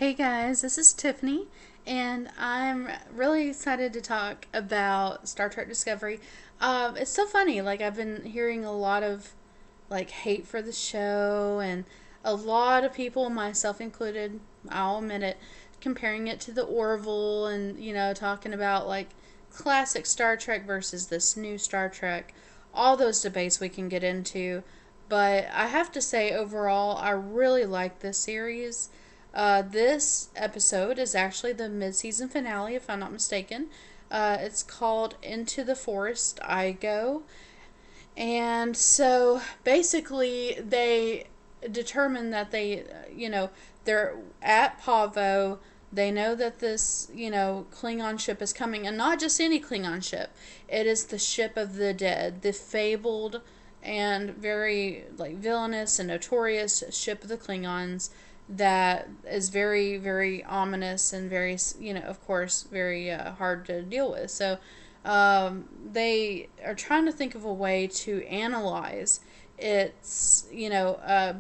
Hey guys, this is Tiffany, and I'm really excited to talk about Star Trek Discovery. It's so funny, like, I've been hearing a lot of hate for the show, and a lot of people, myself included, I'll admit it, comparing it to the Orville, and talking about classic Star Trek versus this new Star Trek. All those debates we can get into, but I have to say, overall, I really like this series. This episode is actually the mid-season finale, if I'm not mistaken. It's called Into the Forest I Go. And so basically, they determine that they're at Pavo. They know that this, Klingon ship is coming, and not just any Klingon ship. It is the ship of the dead, the fabled and very villainous and notorious ship of the Klingons that is very, very ominous and very, of course, very hard to deal with. So they are trying to think of a way to analyze its,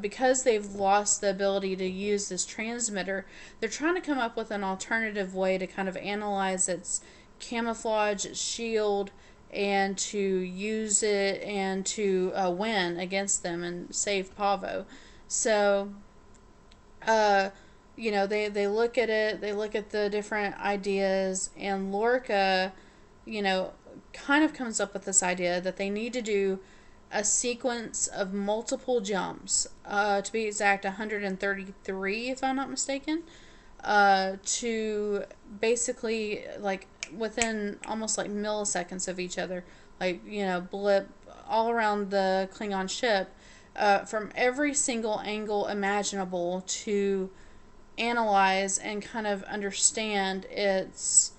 because they've lost the ability to use this transmitter, they're trying to come up with an alternative way to kind of analyze its camouflage, its shield, and to use it and to win against them and save Pavo. So they look at it, they look at the different ideas, and Lorca, kind of comes up with this idea that they need to do a sequence of multiple jumps, to be exact, 133, if I'm not mistaken, to basically, within almost milliseconds of each other, blip all around the Klingon ship, from every single angle imaginable to analyze and kind of understand its,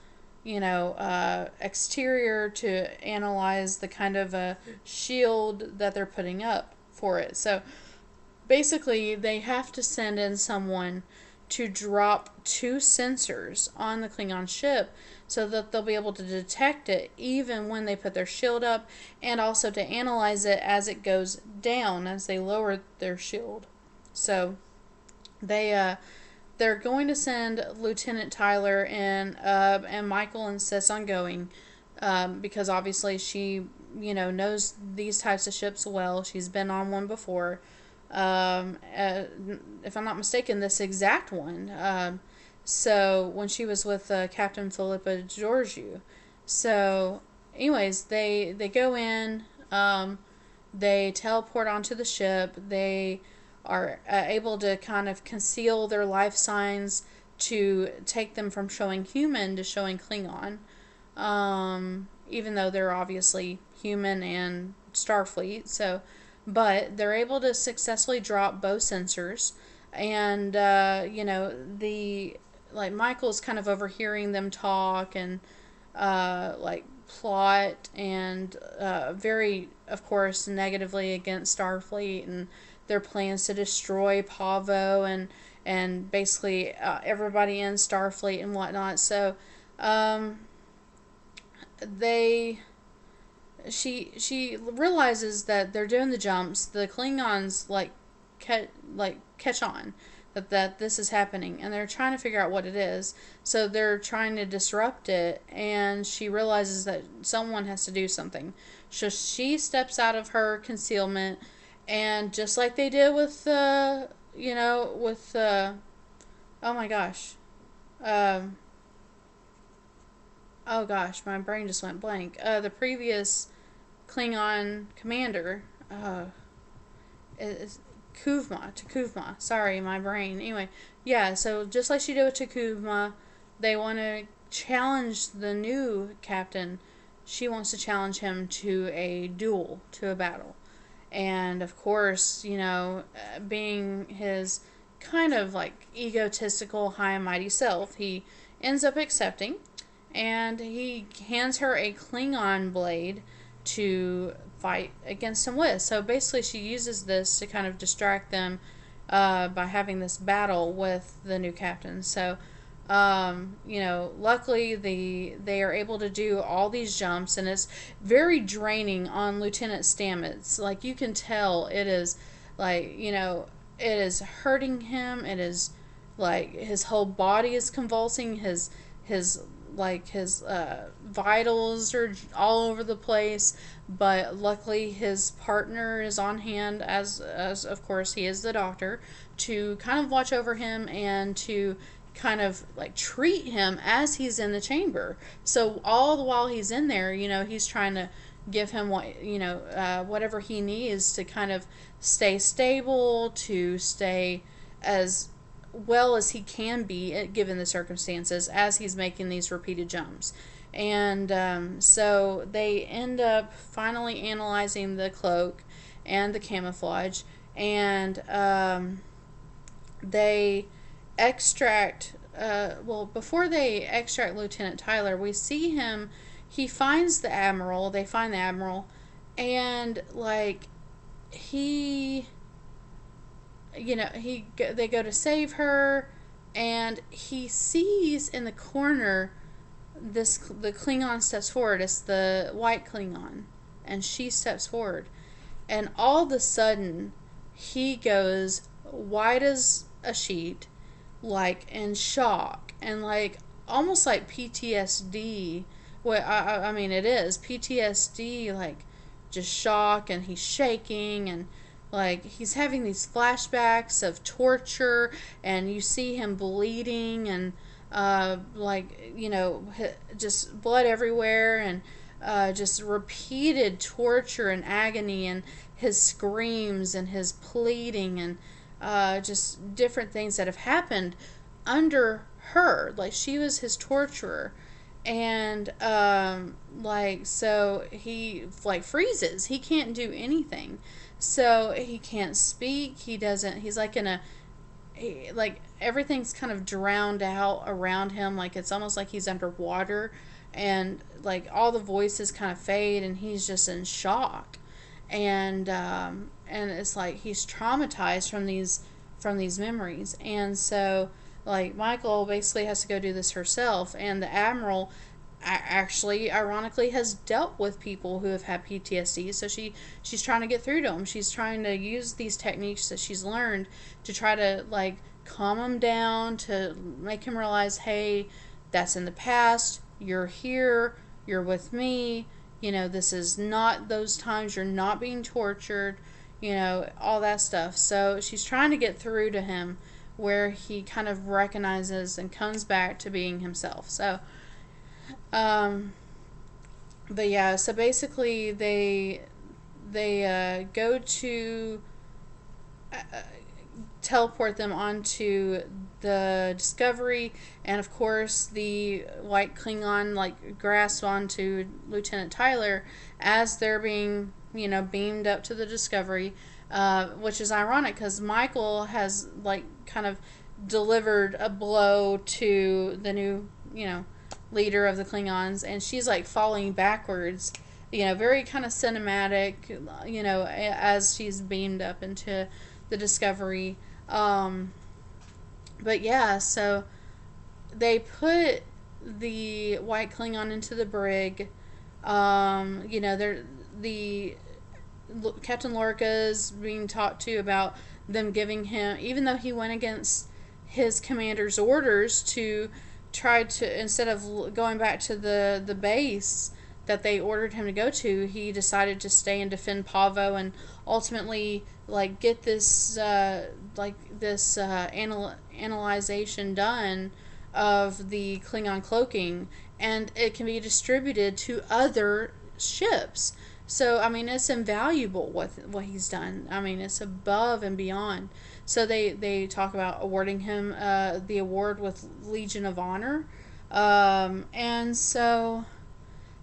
exterior, to analyze the kind of a shield that they're putting up for it. So basically, they have to send in someone to drop two sensors on the Klingon ship so that they'll be able to detect it even when they put their shield up, and also to analyze it as it goes down as they lower their shield. So they're going to send Lieutenant Tyler in, and Michael insists on going, because obviously she knows these types of ships well. She's been on one before. If I'm not mistaken, this exact one. So when she was with Captain Philippa Georgiou. So, anyways, they go in. They teleport onto the ship. They are able to kind of conceal their life signs to take them from showing human to showing Klingon. Even though they're obviously human and Starfleet. So, but they're able to successfully drop both sensors, and Michael's kind of overhearing them talk and plot, and very, of course, negatively against Starfleet and their plans to destroy Pavo and basically everybody in Starfleet and whatnot. So they she realizes that they're doing the jumps. The Klingons catch on that this is happening, and they're trying to figure out what it is. So they're trying to disrupt it, and she realizes that someone has to do something. So she steps out of her concealment, and just like they did with oh my gosh, oh gosh, my brain just went blank. The previous Klingon commander, is Takuvma. Sorry, my brain. Anyway, yeah, so just like she did with Takuvma, they want to challenge the new captain. She wants to challenge him to a duel, to a battle. And of course, being his kind of egotistical, high and mighty self, he ends up accepting, and he hands her a Klingon blade to fight against him with. So basically, she uses this to kind of distract them by having this battle with the new captain. So, luckily they are able to do all these jumps, and it's very draining on Lieutenant Stamets. You can tell it is it is hurting him. It is like his whole body is convulsing, his his vitals are all over the place, but luckily his partner is on hand, as of course he is the doctor, to kind of watch over him and to kind of like treat him as he's in the chamber. So all the while he's in there, he's trying to give him whatever he needs to kind of stay stable, to stay as well as he can be given the circumstances as he's making these repeated jumps. And so they end up finally analyzing the cloak and the camouflage, and they extract, before they extract Lieutenant Tyler, we see him, he finds the Admiral, they find the Admiral, and like, he, they go to save her, and he sees in the corner the Klingon steps forward. It's the white Klingon, and she steps forward, and all of a sudden he goes white as a sheet, like in shock, and like almost like PTSD. Well, I mean, it is PTSD, like just shock, and he's shaking, and like he's having these flashbacks of torture, and you see him bleeding, and just blood everywhere, and just repeated torture and agony, and his screams and his pleading, and just different things that have happened under her. Like, she was his torturer. And so he like freezes. He can't do anything. So he can't speak. He's like like everything's kind of drowned out around him. Like, it's almost like he's underwater, and like all the voices kind of fade, and he's just in shock. And it's like he's traumatized from these memories. And so like Michael basically has to go do this herself, and the Admiral actually ironically has dealt with people who have had PTSD, so she's trying to get through to them. She's trying to use these techniques that she's learned to try to like calm him down, to make him realize, hey, that's in the past, you're here, you're with me, this is not those times, you're not being tortured, all that stuff. So she's trying to get through to him where he kind of recognizes and comes back to being himself. So but yeah, so basically they go to teleport them onto the Discovery, and of course the white Klingon like grasps onto Lieutenant Tyler as they're being beamed up to the Discovery, which is ironic because Michael has like kind of delivered a blow to the new leader of the Klingons, and she's like falling backwards, very kind of cinematic, as she's beamed up into the Discovery. But yeah, so they put the white Klingon into the brig. They're Captain Lorca's being talked to about them giving him, even though he went against his commander's orders to try to, instead of going back to the base that they ordered him to go to, he decided to stay and defend Pavo, and ultimately like get this analyzation done of the Klingon cloaking, and it can be distributed to other ships. So I mean, it's invaluable what he's done. I mean, it's above and beyond. So they talk about awarding him the award with Legion of Honor, and so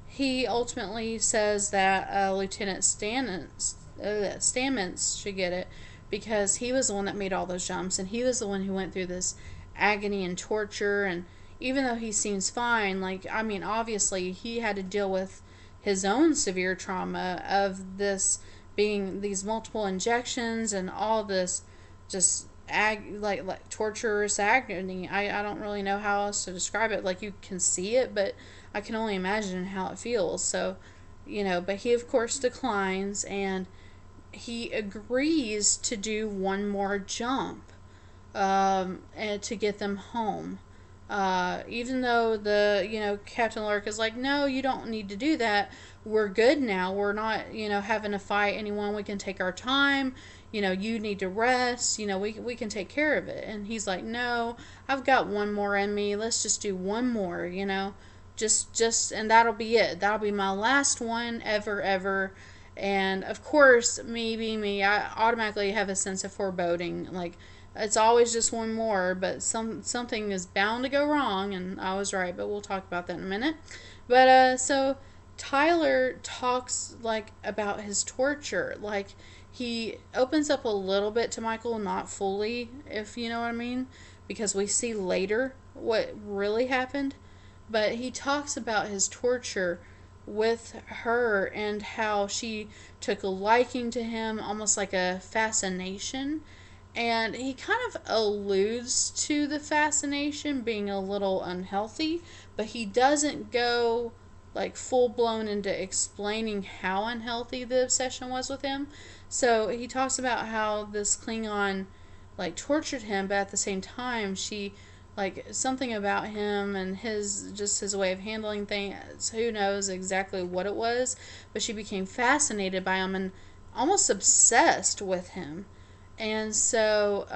he ultimately says that Lieutenant Stamets should get it because he was the one that made all those jumps, and he was the one who went through this agony and torture. And even though he seems fine, like, I mean, obviously he had to deal with his own severe trauma of this being these multiple injections and all this just like torturous agony. I don't really know how else to describe it. Like, you can see it, but I can only imagine how it feels. So, but he of course declines, and he agrees to do one more jump. and to get them home. Even though Captain Lurk is like, no, you don't need to do that. We're good now. We're not, having to fight anyone. We can take our time. You need to rest. We can take care of it. And he's like, no, I've got one more in me. Let's just do one more, and that'll be it. That'll be my last one ever. And of course, me being me, I automatically have a sense of foreboding. Like, it's always just one more, but something is bound to go wrong, and I was right, but we'll talk about that in a minute. But so Tyler talks like about his torture. Like, he opens up a little bit to Michael, not fully, if you know what I mean, because we see later what really happened. But he talks about his torture with her and how she took a liking to him, almost like a fascination. And he kind of alludes to the fascination being a little unhealthy, but he doesn't go like full blown into explaining how unhealthy the obsession was with him. So he talks about how this Klingon like tortured him, but at the same time she like something about him and his way of handling things, who knows exactly what it was, but she became fascinated by him and almost obsessed with him. And so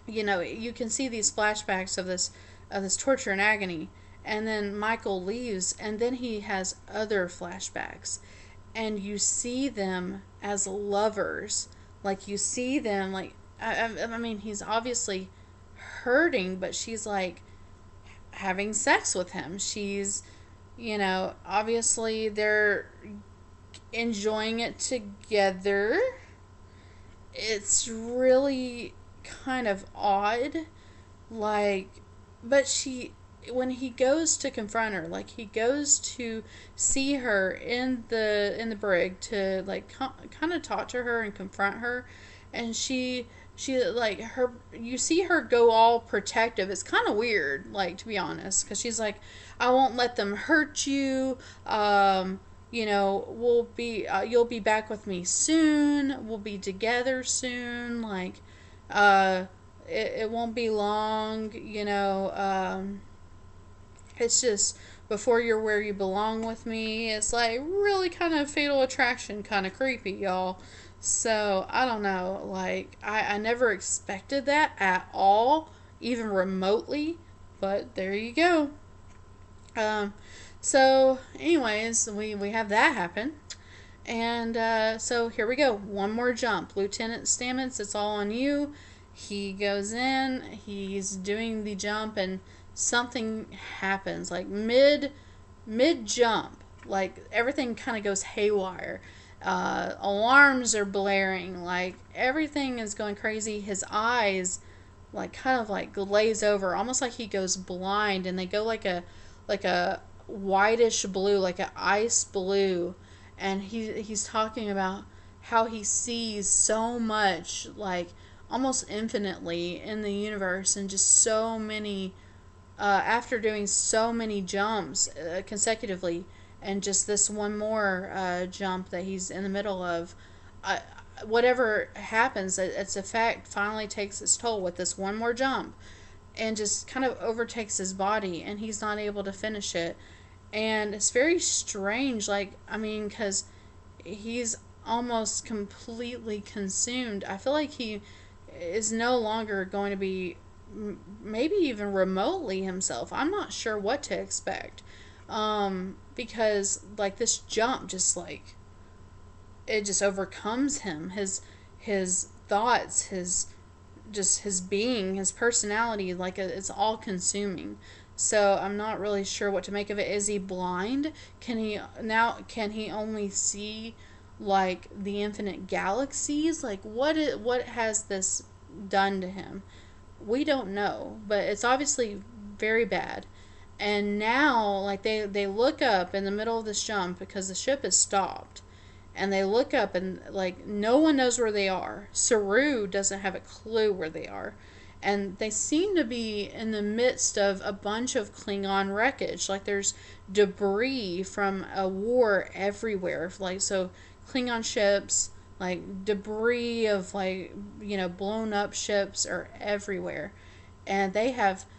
you can see these flashbacks of this torture and agony, and then Michael leaves, and then he has other flashbacks, and you see them as lovers. Like, you see them like I mean, he's obviously hurting, but she's like having sex with him. She's obviously they're enjoying it together. It's really kind of odd, like, but when he goes to confront her, like, he goes to see her in the brig to like kind of talk to her and confront her, and she like her, you see her go all protective. It's kind of weird, like, to be honest, because she's like, I won't let them hurt you. You'll be back with me soon. We'll be together soon. Like, it won't be long. It's just before you're where you belong with me. It's like really kind of Fatal Attraction, kind of creepy, y'all. So I don't know. Like, I never expected that at all, even remotely. But there you go. So, anyways, we have that happen. And so here we go. One more jump. Lieutenant Stamets, it's all on you. He goes in, he's doing the jump, and something happens. Like, mid jump, like, everything kind of goes haywire. Alarms are blaring. Like, everything is going crazy. His eyes, like, kind of like glaze over, almost like he goes blind, and they go like a whitish blue, like an ice blue. And he's talking about how he sees so much, like almost infinitely in the universe, and just so many after doing so many jumps consecutively, and just this one more jump that he's in the middle of, whatever happens, its effect finally takes its toll with this one more jump, and just kind of overtakes his body, and he's not able to finish it. And it's very strange, like, I mean, because he's almost completely consumed. I feel like he is no longer going to be maybe even remotely himself. I'm not sure what to expect. Because, like, this jump just, like, it just overcomes him. His thoughts, his being, his personality, like, it's all consuming. So I'm not really sure what to make of it. Is he blind? Can he only see, like, the infinite galaxies? Like, what has this done to him? We don't know, but it's obviously very bad. And now, like, they look up in the middle of this jump because the ship is stopped. And they look up and, like, no one knows where they are. Saru doesn't have a clue where they are. And they seem to be in the midst of a bunch of Klingon wreckage. Like, there's debris from a war everywhere. Like, so Klingon ships, like debris of like, blown up ships are everywhere. And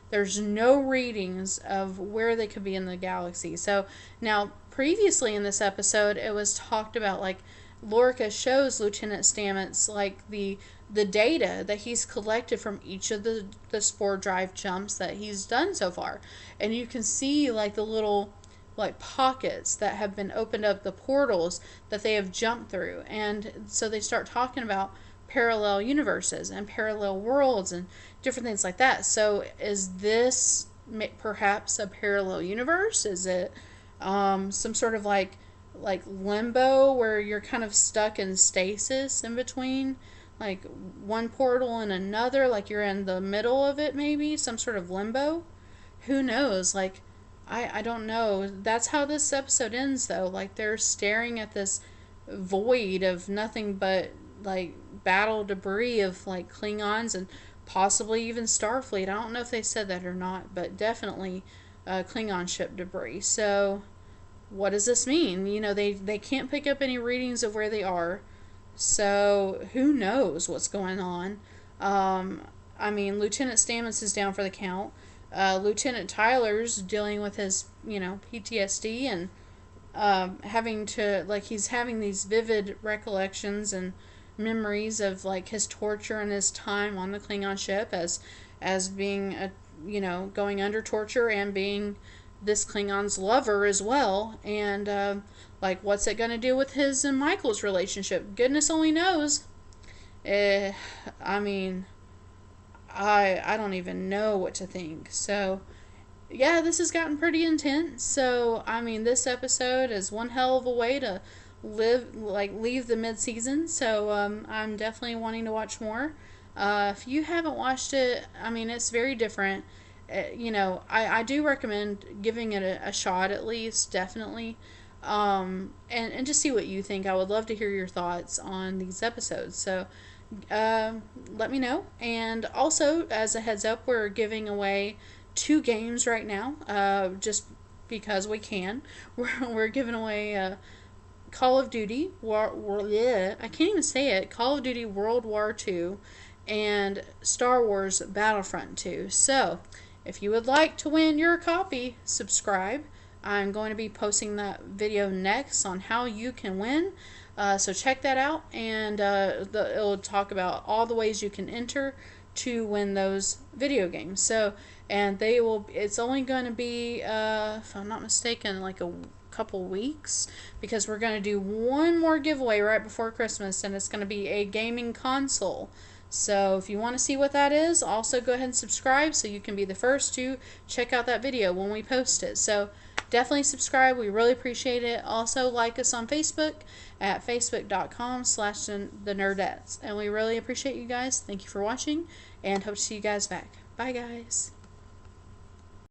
there's no readings of where they could be in the galaxy. So now previously in this episode it was talked about like Lorca shows Lieutenant Stamets like the data that he's collected from each of the spore drive jumps that he's done so far. And you can see like the little like pockets that have been opened up, the portals that they have jumped through. And so they start talking about parallel universes and parallel worlds and different things like that. So is this perhaps a parallel universe? Is it some sort of like limbo where you're kind of stuck in stasis in between like one portal and another, like you're in the middle of it, maybe some sort of limbo? Who knows? Like I don't know. That's how this episode ends though. Like they're staring at this void of nothing but like battle debris of like Klingons and possibly even Starfleet. I don't know if they said that or not, but definitely Klingon ship debris. So what does this mean? They can't pick up any readings of where they are. So who knows what's going on? I mean, Lieutenant Stamets is down for the count. Lieutenant Tyler's dealing with his, PTSD and he's having these vivid recollections and memories of like his torture and his time on the Klingon ship as being going under torture and being this Klingon's lover as well. And like what's it going to do with his and Michael's relationship? Goodness only knows. I mean, I don't even know what to think. So yeah, this has gotten pretty intense. So I mean, this episode is one hell of a way to leave the mid-season. So I'm definitely wanting to watch more. If you haven't watched it, I mean, it's very different. I do recommend giving it a shot at least, definitely. And just see what you think. I would love to hear your thoughts on these episodes. So let me know. And also, as a heads up, we're giving away 2 games right now, just because we can. We're giving away Call of Duty I can't even say it. Call of Duty World War II and Star Wars Battlefront 2. So if you would like to win your copy, subscribe. I'm going to be posting that video next on how you can win. So check that out, and it'll talk about all the ways you can enter to win those video games. So, and it's only going to be, if I'm not mistaken, like a couple weeks, because we're going to do one more giveaway right before Christmas, and it's going to be a gaming console. So if you want to see what that is, also go ahead and subscribe so you can be the first to check out that video when we post it. So definitely subscribe. We really appreciate it. Also like us on Facebook at facebook.com/the Nerdettes. And we really appreciate you guys. Thank you for watching and hope to see you guys back. Bye guys.